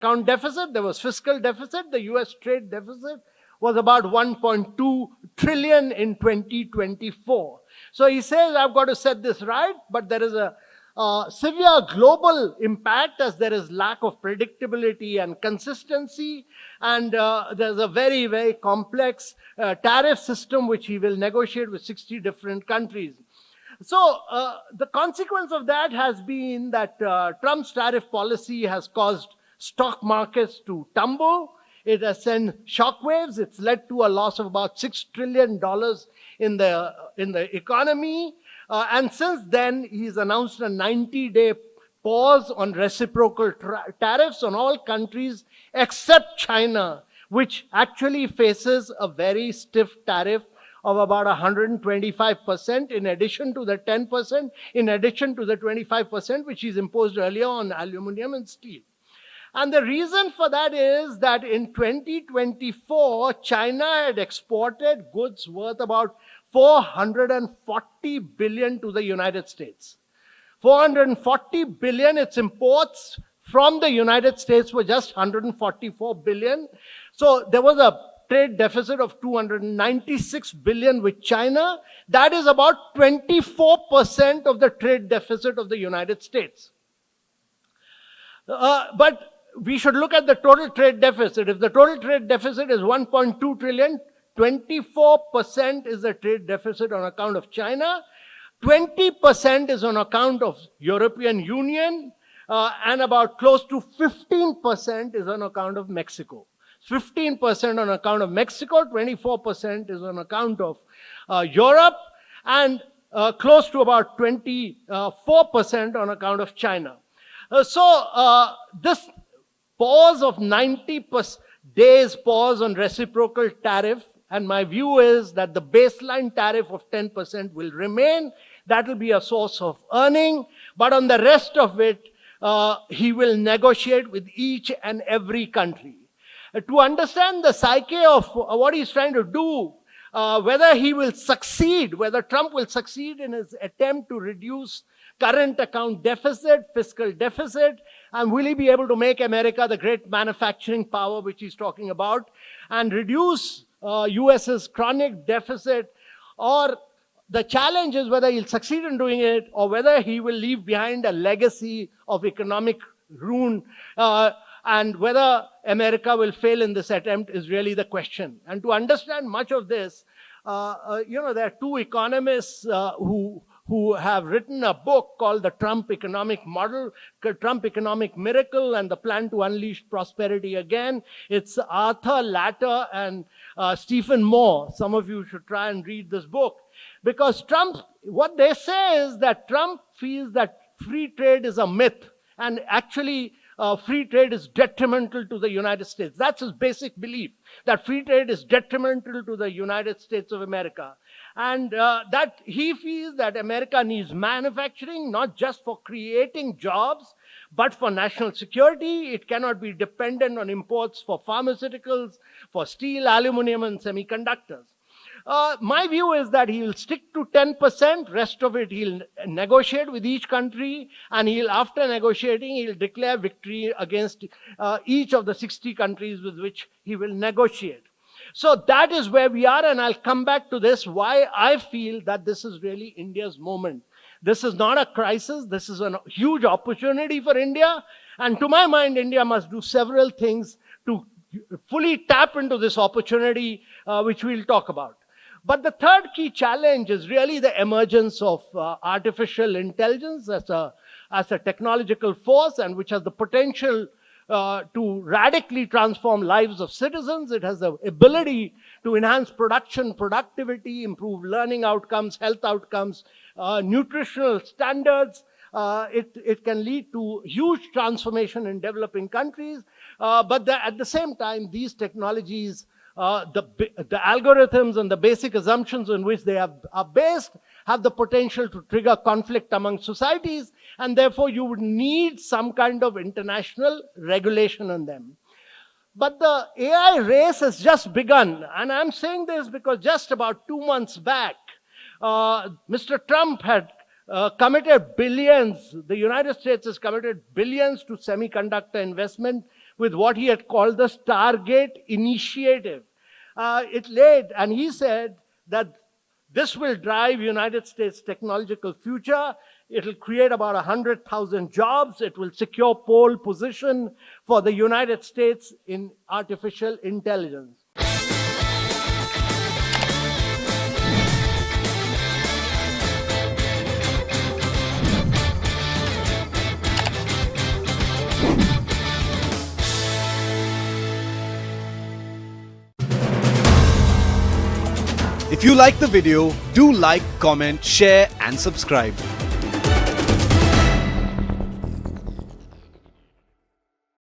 account deficit, there was fiscal deficit. The US trade deficit was about 1.2 trillion in 2024. So he says, I've got to set this right, but there is a severe global impact as there is lack of predictability and consistency, and there's a very, very complex tariff system which he will negotiate with 60 different countries. So the consequence of that has been that Trump's tariff policy has caused stock markets to tumble. It has sent shockwaves. It's led to a loss of about $6 trillion in the economy. And since then, he's announced a 90-day pause on reciprocal tariffs on all countries except China, which actually faces a very stiff tariff of about 125% in addition to the 10%, in addition to the 25% which is imposed earlier on aluminum and steel. And the reason for that is that in 2024, China had exported goods worth about $440 billion to the United States. $440 billion, its imports from the United States were just $144 billion. So there was a trade deficit of $296 billion with China. That is about 24% of the trade deficit of the United States. But we should look at the total trade deficit. If the total trade deficit is 1.2 trillion, 24% is the trade deficit on account of China, 20% is on account of European Union, and about close to 15% is on account of Mexico. 15% on account of Mexico, 24% is on account of Europe, and close to about 24% on account of China. So this pause of 90 days pause on reciprocal tariff, and my view is that the baseline tariff of 10% will remain. That will be a source of earning, but on the rest of it, he will negotiate with each and every country. To understand the psyche of what he's trying to do, whether he will succeed, whether Trump will succeed in his attempt to reduce current account deficit, fiscal deficit, and will he be able to make America the great manufacturing power which he's talking about, and reduce US's chronic deficit, or the challenge is whether he'll succeed in doing it or whether he will leave behind a legacy of economic ruin, and whether America will fail in this attempt is really the question. And to understand much of this, there are two economists who have written a book called The Trump Economic Model, Trump Economic Miracle, and the Plan to Unleash Prosperity Again. It's Arthur Latter and Stephen Moore. Some of you should try and read this book. Because Trump, what they say is that Trump feels that free trade is a myth, and actually free trade is detrimental to the United States. That's his basic belief, that free trade is detrimental to the United States of America. And that he feels that America needs manufacturing, not just for creating jobs, but for national security. It cannot be dependent on imports for pharmaceuticals, for steel, aluminum, and semiconductors. My view is that he'll stick to 10%, rest of it he'll negotiate with each country, and after negotiating, he'll declare victory against each of the 60 countries with which he will negotiate. So that is where we are, and I'll come back to this, why I feel that this is really India's moment. This is not a crisis, this is a huge opportunity for India, and to my mind, India must do several things to fully tap into this opportunity, which we'll talk about. But the third key challenge is really the emergence of artificial intelligence as a technological force, and which has the potential to radically transform lives of citizens. It has the ability to enhance production, productivity, improve learning outcomes, health outcomes, nutritional standards. It can lead to huge transformation in developing countries. But at the same time, these technologies, the algorithms and the basic assumptions on which they are based have the potential to trigger conflict among societies, and therefore you would need some kind of international regulation on them. But the AI race has just begun, and I'm saying this because just about 2 months back, Mr. Trump had committed billions, the United States has committed billions to semiconductor investment, with what he had called the Stargate Initiative. And he said that this will drive United States' technological future. It will create about 100,000 jobs. It will secure pole position for the United States in artificial intelligence. If you like the video, do like, comment, share and subscribe.